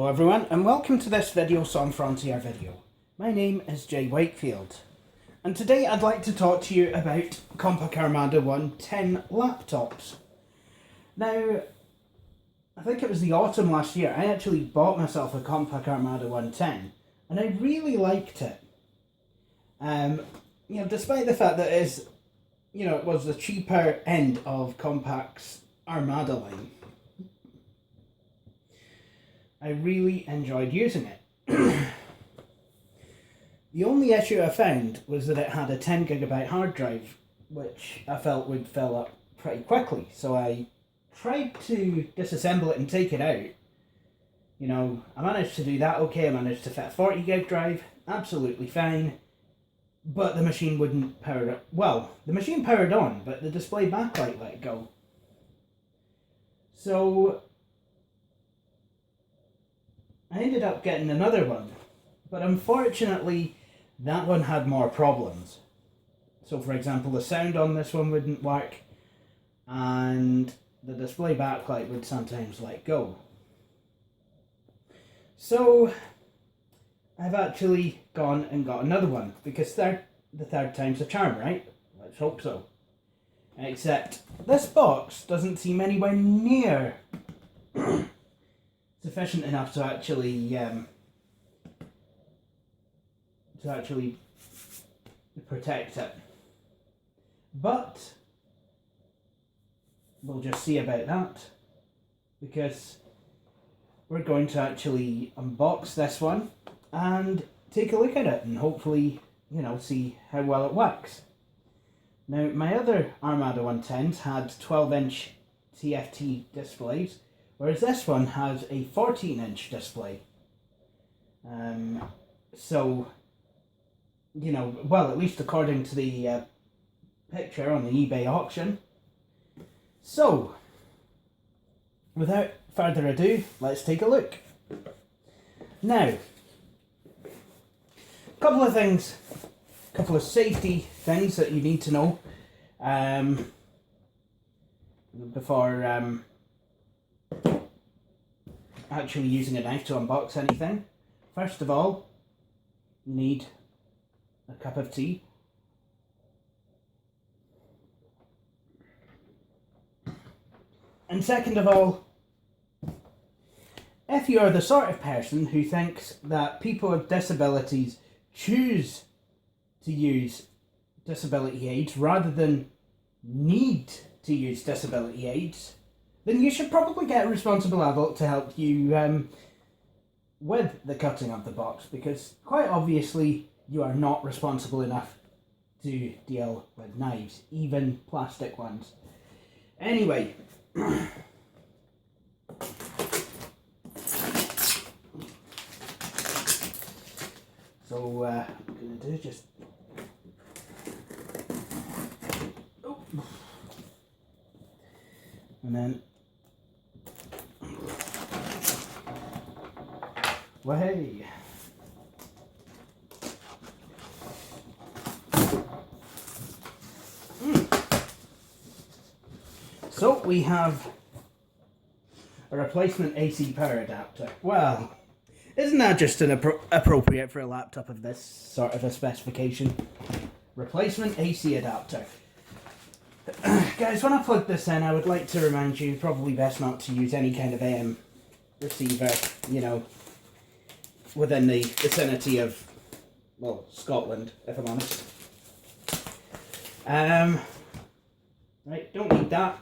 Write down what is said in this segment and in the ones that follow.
Hello everyone and welcome to this video Sans Frontier video. My name is Jay Wakefield and today I'd like to talk to you about Compaq Armada 110 laptops. Now, I think it was the autumn last year, I actually bought myself a Compaq Armada 110 and I really liked it. Despite the fact that it was the cheaper end of Compaq's Armada line, I really enjoyed using it. The only issue I found was that it had a 10GB hard drive, which I felt would fill up pretty quickly. So I tried to disassemble it and take it out. I managed to do that okay. I managed to fit a 40GB drive, absolutely fine. But the machine wouldn't power up. Well, the machine powered on, but the display backlight let go. So I ended up getting another one, but unfortunately that one had more problems. So for example, the sound on this one wouldn't work and the display backlight would sometimes let go. So I've actually gone and got another one because the third time's a charm, right? Let's hope so. Except this box doesn't seem anywhere near sufficient enough to actually protect it. But we'll just see about that because we're going to actually unbox this one and take a look at it and hopefully, see how well it works. Now, my other Armada 110s had 12-inch TFT displays, whereas this one has a 14-inch display. At least according to the picture on the eBay auction. So, without further ado, let's take a look. Now, a couple of safety things that you need to know before actually using a knife to unbox anything. First of all, you need a cup of tea. And second of all, if you are the sort of person who thinks that people with disabilities choose to use disability aids rather than need to use disability aids, then you should probably get a responsible adult to help you with the cutting of the box, because quite obviously you are not responsible enough to deal with knives, even plastic ones. Anyway, so what I'm going to do is just and then way. So we have a replacement AC power adapter. Well, isn't that just appropriate for a laptop of this sort of a specification? Replacement AC adapter. Guys, when I plug this in, I would like to remind you, probably best not to use any kind of AM receiver, within the vicinity of, well, Scotland, if I'm honest. Right, don't need that.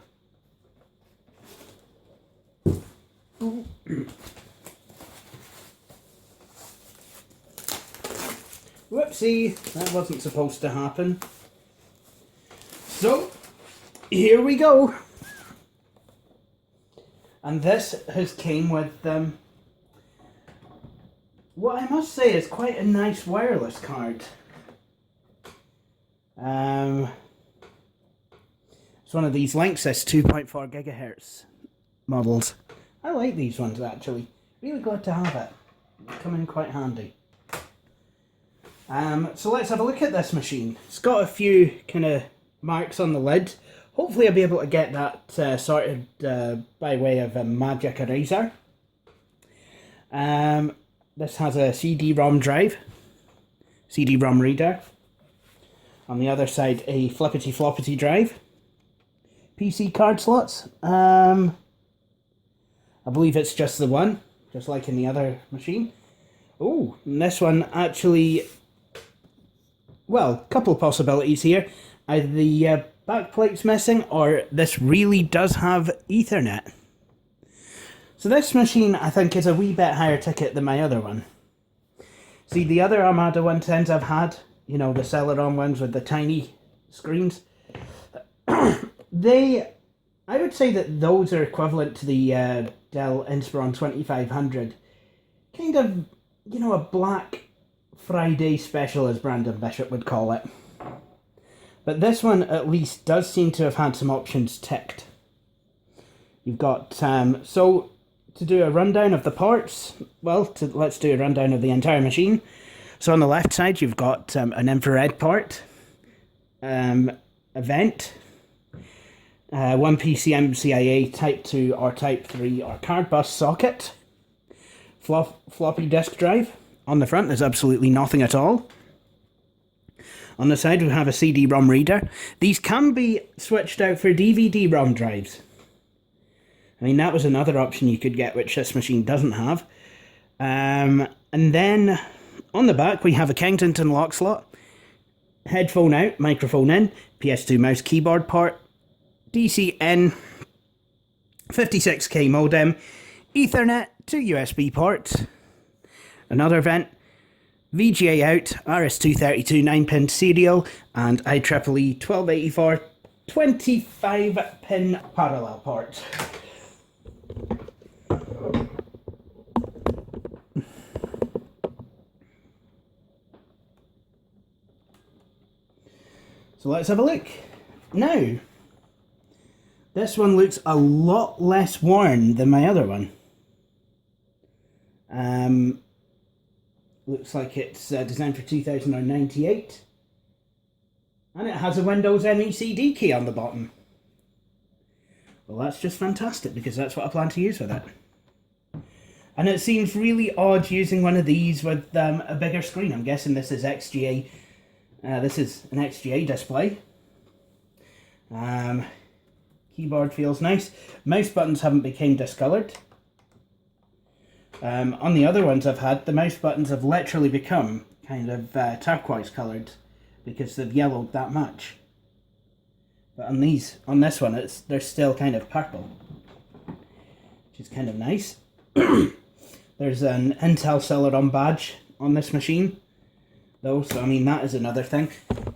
Whoopsie, that wasn't supposed to happen. So, here we go. And this has came with what I must say is quite a nice wireless card. It's one of these Linksys 2.4 GHz models. I like these ones actually. Really glad to have it. They come in quite handy. So let's have a look at this machine. It's got a few kind of marks on the lid. Hopefully I'll be able to get that sorted by way of a magic eraser. This has a CD-ROM drive, CD-ROM reader. On the other side, a flippity-floppity drive. PC card slots. I believe it's just the one, just like in the other machine. Oh, and this one actually, well, couple possibilities here. Either the backplate's missing, or this really does have Ethernet. So this machine, I think, is a wee bit higher ticket than my other one. See, the other Armada 110s I've had, you know, the Celeron ones with the tiny screens, I would say that those are equivalent to the Dell Inspiron 2500. Kind of, you know, a Black Friday special, as Brandon Bishop would call it. But this one, at least, does seem to have had some options ticked. You've got, so, to do a rundown of the parts, well, let's do a rundown of the entire machine. So on the left side, you've got an infrared part, a vent, one PCMCIA Type 2 or Type 3 or card bus socket, floppy disk drive. On the front, there's absolutely nothing at all. On the side, we have a CD-ROM reader. These can be switched out for DVD-ROM drives. I mean, that was another option you could get, which this machine doesn't have. And then, on the back, we have a Kensington lock slot, headphone out, microphone in, PS2 mouse keyboard port, DC in, 56k modem, Ethernet, 2 USB ports, another vent, VGA out, RS-232 9-pin serial, and IEEE 1284 25-pin parallel port. So let's have a look. Now, this one looks a lot less worn than my other one. Looks like it's designed for 2098. And it has a Windows ME CD key on the bottom. Well, that's just fantastic, because that's what I plan to use with it. And it seems really odd using one of these with a bigger screen. I'm guessing this is XGA. This is an XGA display. Keyboard feels nice. Mouse buttons haven't become discoloured. On the other ones I've had, the mouse buttons have literally become kind of turquoise coloured because they've yellowed that much. But on this one, they're still kind of purple, which is kind of nice. There's an Intel Celeron badge on this machine, though, so I mean that is another thing.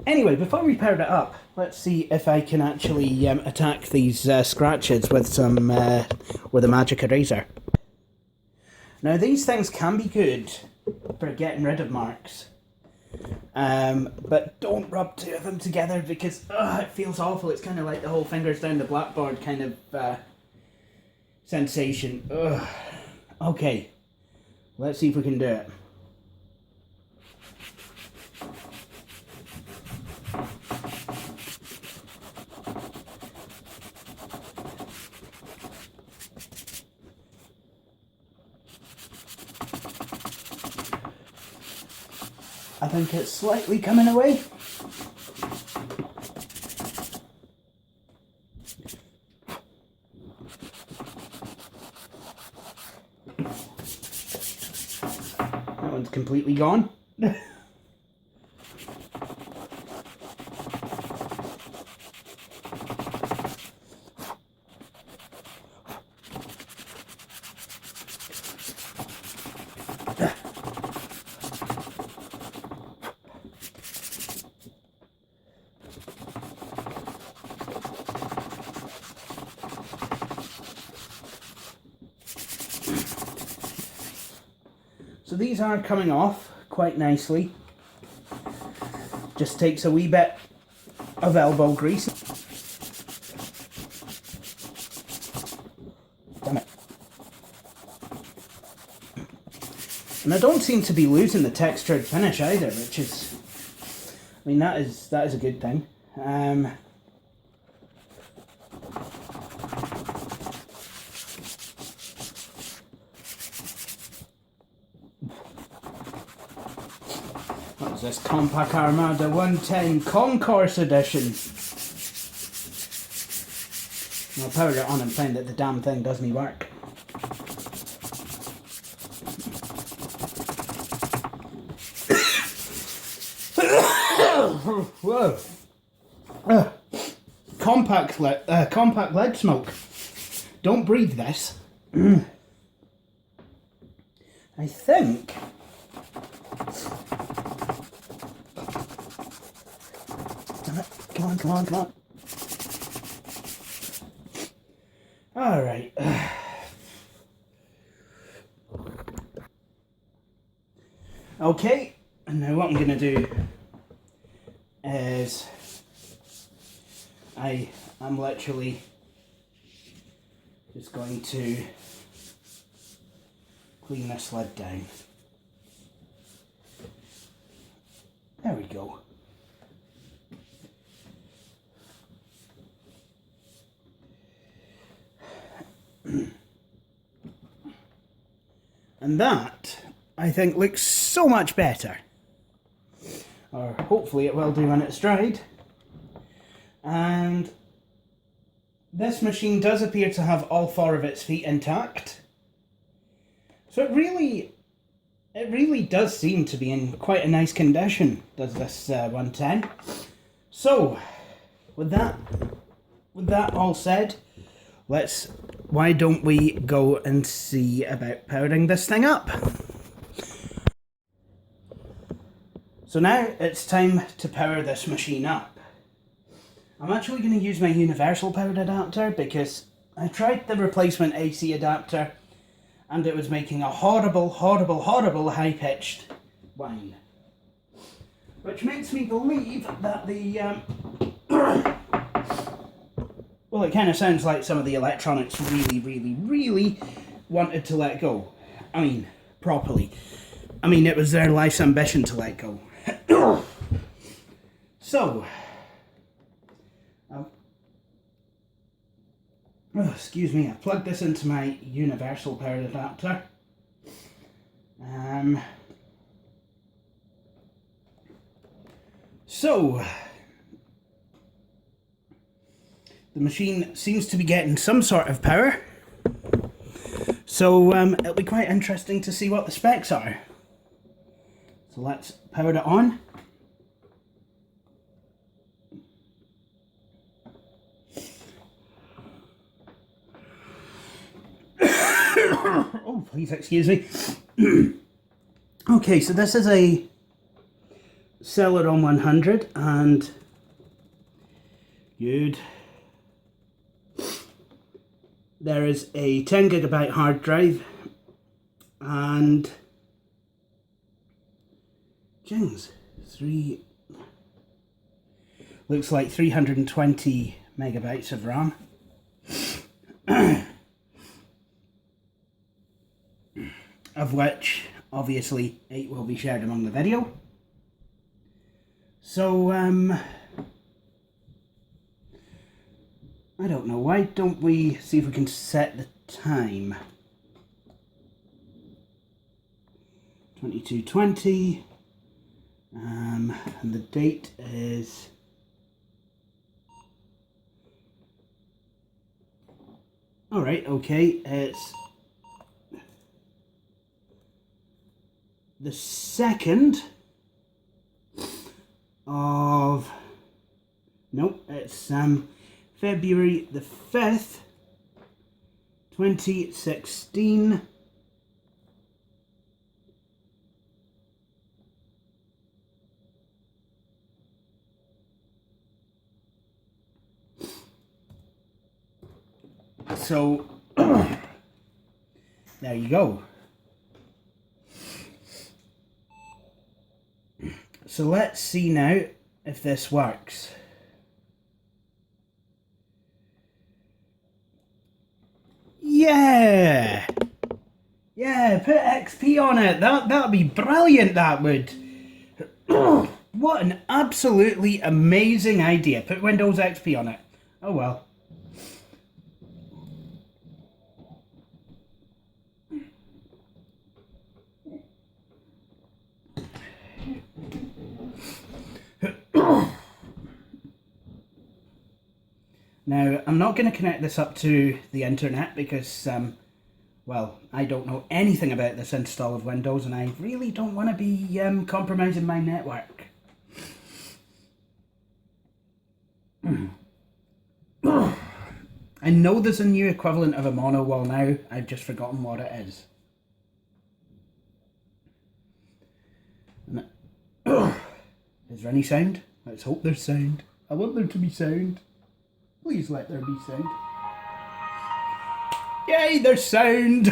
Anyway, before we power it up, let's see if I can actually attack these scratches with some with a magic eraser. Now these things can be good for getting rid of marks, but don't rub two of them together because it feels awful. It's kind of like the whole fingers down the blackboard kind of sensation. Okay, let's see if we can do it. I think it's slightly coming away. That one's completely gone. So these are coming off quite nicely. Just takes a wee bit of elbow grease. Damn it. And I don't seem to be losing the textured finish either, which is, I mean, that is a good thing. What's this? Compaq Armada 110 Concourse Edition. I'll power it on and find that the damn thing doesn't work. Whoa. Compaq lead smoke. Don't breathe this. I think. Come on, come on, come on. All right. Okay, and now what I'm going to do is I'm literally just going to clean this lid down. There we go. And that, I think, looks so much better. Or hopefully it will do when it's dried. And this machine does appear to have all 4 of its feet intact. So it really does seem to be in quite a nice condition, does this 110. So, with that all said, why don't we go and see about powering this thing up? So now it's time to power this machine up. I'm actually going to use my universal powered adapter because I tried the replacement AC adapter and it was making a horrible, horrible, horrible high-pitched whine. Which makes me believe that the well, it kind of sounds like some of the electronics really wanted to let go. I mean, properly. I mean, it was their life's ambition to let go. So, excuse me, I plugged this into my universal powered adapter. So, the machine seems to be getting some sort of power. So it'll be quite interesting to see what the specs are. So let's power it on. Oh, please excuse me. Okay, so this is a Celeron 100 and good. There is a 10 gigabyte hard drive and jings, looks like 320 megabytes of RAM. Of which obviously 8 will be shared among the video. So I don't know, why don't we see if we can set the time? 22:20, and the date is alright, okay, it's the 2nd of, nope, it's February the 5th, 2016. So, there you go. So let's see now if this works. Yeah! Yeah, put XP on it. That'd be brilliant, that would. What an absolutely amazing idea. Put Windows XP on it. Oh well. Now, I'm not going to connect this up to the internet because, well, I don't know anything about this install of Windows, and I really don't want to be compromising my network. I know there's a new equivalent of a mono wall now, I've just forgotten what it is. Is there any sound? Let's hope there's sound. I want there to be sound. Please let there be sound. Yay, there's sound!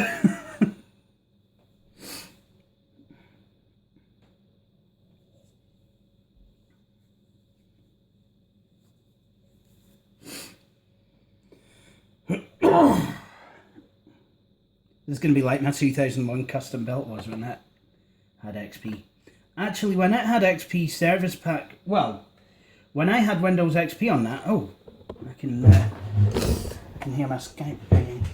This is going to be like my 2001 custom built was when it had XP. Actually, when it had XP service pack, well, when I had Windows XP on that, oh, I can hear my Skype ringing.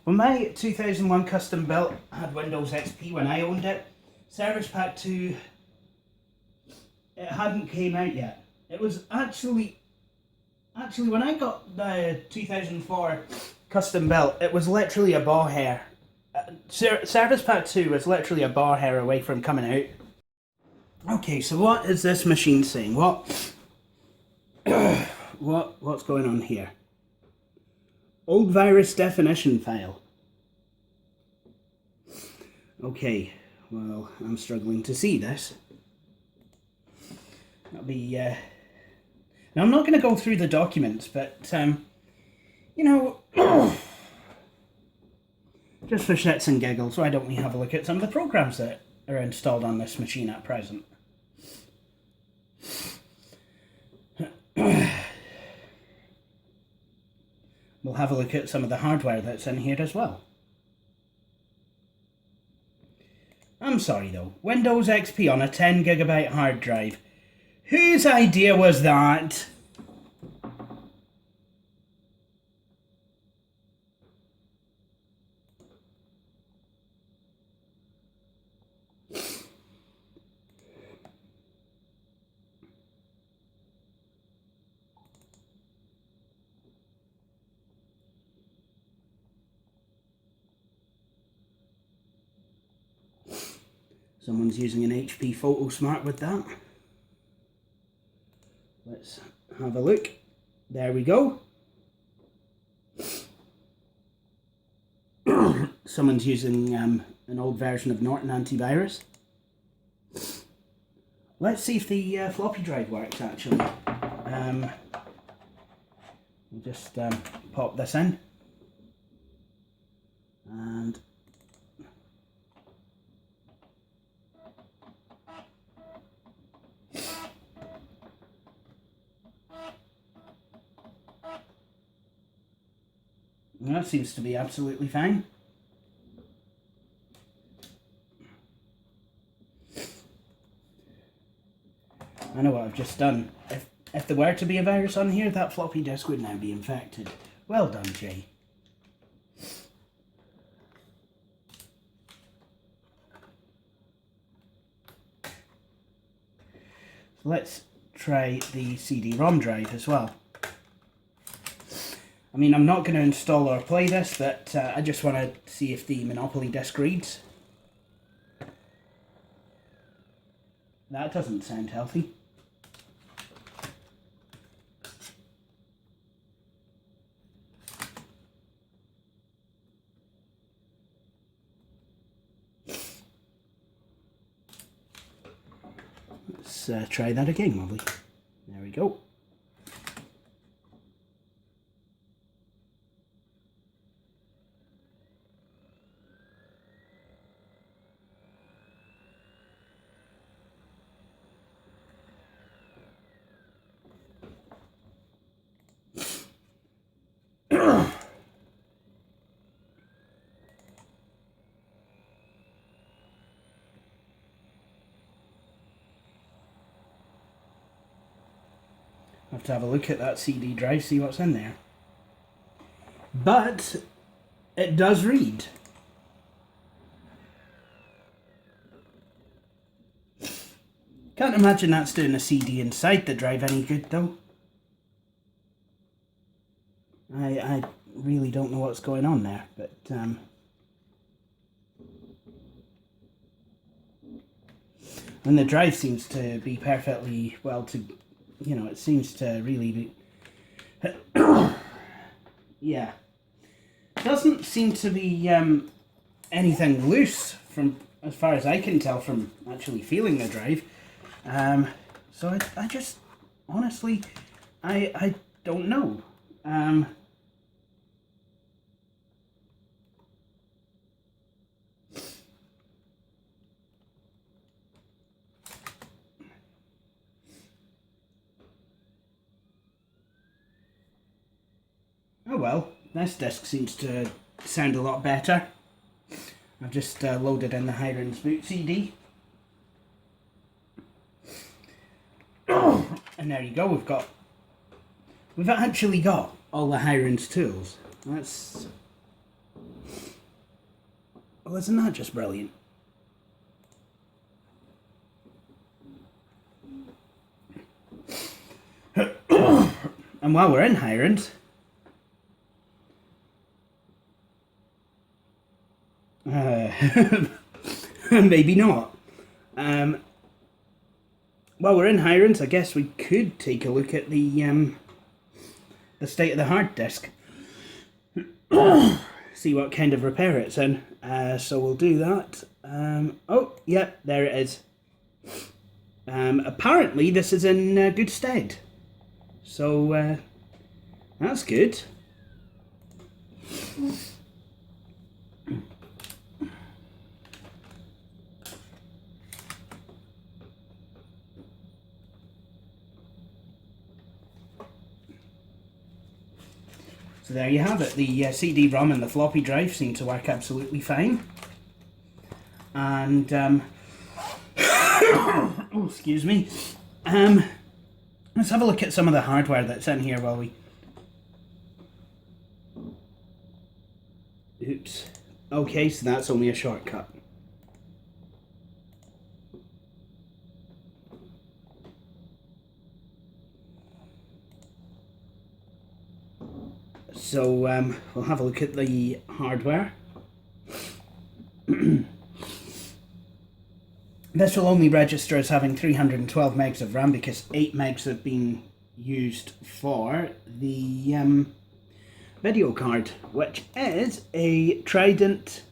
When my 2001 custom built had Windows XP when I owned it, Service Pack 2, it hadn't came out yet. It was actually when I got the 2004 custom built, it was literally a bar hair. Service Pack 2 was literally a bar hair away from coming out. Okay, so what is this machine saying? What's going on here? Old virus definition file. Okay, well, I'm struggling to see this. That'll be, now I'm not going to go through the documents, but, you know, just for shits and giggles, why don't we have a look at some of the programs that are installed on this machine at present? We'll have a look at some of the hardware that's in here as well. I'm sorry though, Windows XP on a 10GB hard drive. Whose idea was that? Someone's using an HP Photo Smart with that. Let's have a look. There we go. Someone's using an old version of Norton antivirus. Let's see if the floppy drive works actually. We'll just pop this in. And that seems to be absolutely fine. I know what I've just done. If there were to be a virus on here, that floppy disk would now be infected. Well done, Jay. So let's try the CD-ROM drive as well. I mean, I'm not going to install or play this, but I just want to see if the Monopoly disk reads. That doesn't sound healthy. Let's try that again, lovely. There we go. I have to have a look at that CD drive, see what's in there. But it does read. Can't imagine that's doing a CD inside the drive any good though. what's going on there, but and the drive seems to be perfectly well to, you know, it seems to really be yeah, doesn't seem to be anything loose from as far as I can tell from actually feeling the drive. So I just honestly I don't know. Oh well, this disc seems to sound a lot better. I've just loaded in the Hiren's boot CD. And there you go, we've actually got all the Hiren's tools. That's, well, isn't that just brilliant? And while we're in Hiren's, maybe not. While we're in Hiren's, I guess we could take a look at the state of the hard disk. See what kind of repair it's in. So we'll do that. Oh, yeah, there it is. Apparently this is in good stead. So that's good. So there you have it. The CD-ROM and the floppy drive seem to work absolutely fine. And oh, excuse me. Let's have a look at some of the hardware that's in here while we... Oops. Okay, so that's only a shortcut. So we'll have a look at the hardware. This will only register as having 312 megs of RAM because 8 megs have been used for the video card, which is a Trident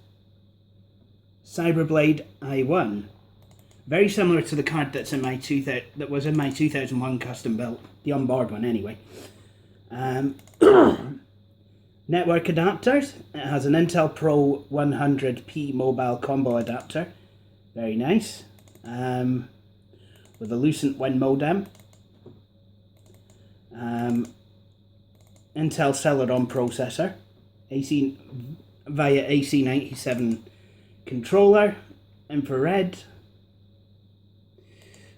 Cyberblade i1. Very similar to the card that's in my that was in my 2001 custom built, the onboard one anyway. Network adapters. It has an Intel Pro 100p mobile combo adapter. Very nice. With a Lucent Win modem. Intel Celeron processor. Via AC97 controller. Infrared.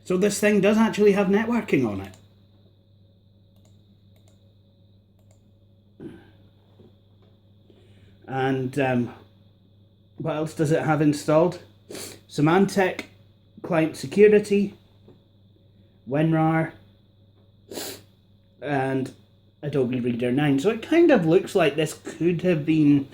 So this thing does actually have networking on it. And what else does it have installed? Symantec client security, WinRAR, and Adobe Reader 9. So it kind of looks like this could have been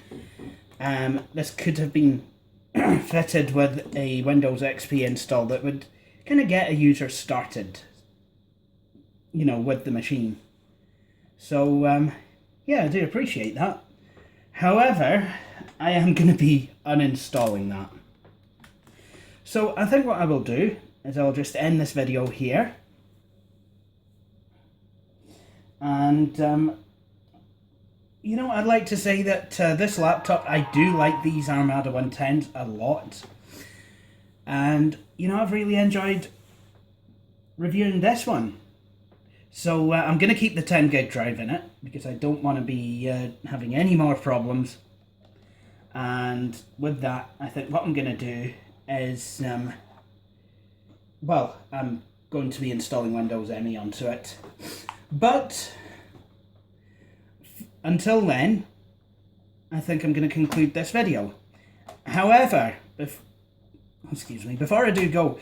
fitted with a Windows XP install that would kind of get a user started, you know, with the machine. So yeah, I do appreciate that. However, I am going to be uninstalling that. So I think what I will do is I'll just end this video here. And, you know, I'd like to say that this laptop, I do like these Armada 110s a lot. And, you know, I've really enjoyed reviewing this one. So I'm going to keep the 10 gig drive in it because I don't want to be having any more problems. And with that, I think what I'm going to do is, well, I'm going to be installing Windows ME onto it. But until then, I think I'm going to conclude this video. However, before I do go,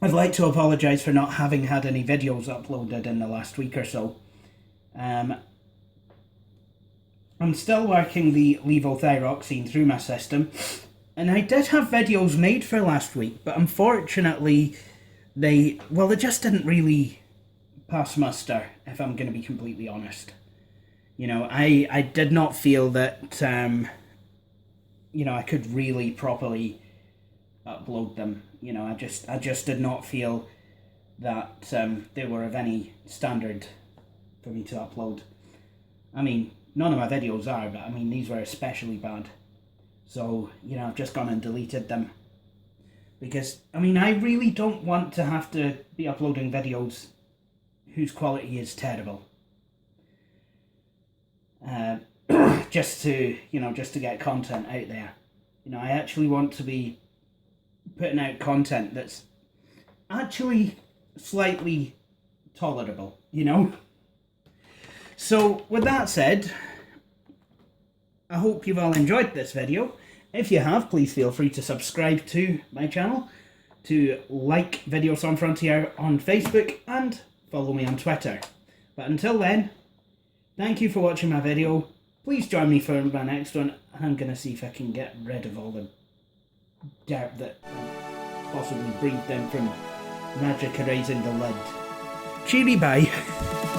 I'd like to apologise for not having had any videos uploaded in the last week or so. I'm still working the levothyroxine through my system, and I did have videos made for last week, but unfortunately they just didn't really pass muster, if I'm going to be completely honest. You know, I did not feel that, you know, I could really properly upload them. You know, I just did not feel that they were of any standard for me to upload. I mean, none of my videos are, but I mean, these were especially bad. So, you know, I've just gone and deleted them. Because, I mean, I really don't want to have to be uploading videos whose quality is terrible. Just to get content out there. You know, I actually want to be putting out content that's actually slightly tolerable, you know? So, with that said, I hope you've all enjoyed this video. If you have, please feel free to subscribe to my channel, to like Videos on Frontier on Facebook, and follow me on Twitter. But until then, thank you for watching my video. Please join me for my next one, and I'm going to see if I can get rid of all the dirt that possibly breathed in from magic erasing the lid. Cheery bye.